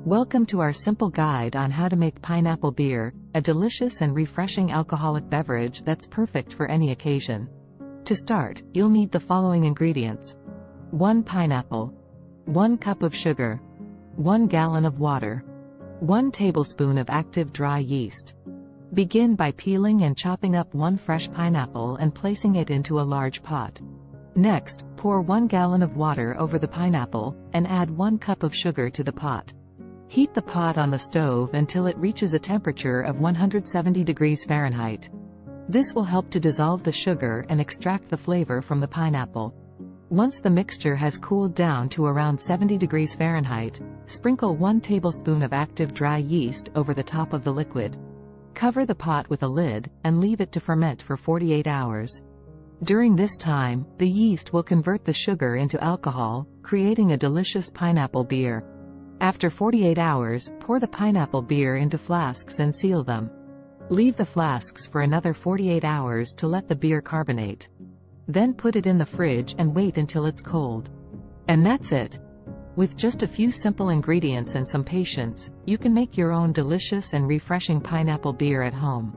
Welcome to our simple guide on how to make pineapple beer, a delicious and refreshing alcoholic beverage that's perfect for any occasion. To start, you'll need the following ingredients: 1 pineapple, 1 cup of sugar, 1 gallon of water, 1 tablespoon of active dry yeast. Begin by peeling and chopping up 1 fresh pineapple and placing it into a large pot. Next, pour 1 gallon of water over the pineapple, and add 1 cup of sugar to the pot. Heat the pot on the stove until it reaches a temperature of 170 degrees Fahrenheit. This will help to dissolve the sugar and extract the flavor from the pineapple. Once the mixture has cooled down to around 70 degrees Fahrenheit, sprinkle 1 tablespoon of active dry yeast over the top of the liquid. Cover the pot with a lid, and leave it to ferment for 48 hours. During this time, the yeast will convert the sugar into alcohol, creating a delicious pineapple beer. After 48 hours, pour the pineapple beer into flasks and seal them. Leave the flasks for another 48 hours to let the beer carbonate. Then put it in the fridge and wait until it's cold. And that's it. With just a few simple ingredients and some patience, you can make your own delicious and refreshing pineapple beer at home.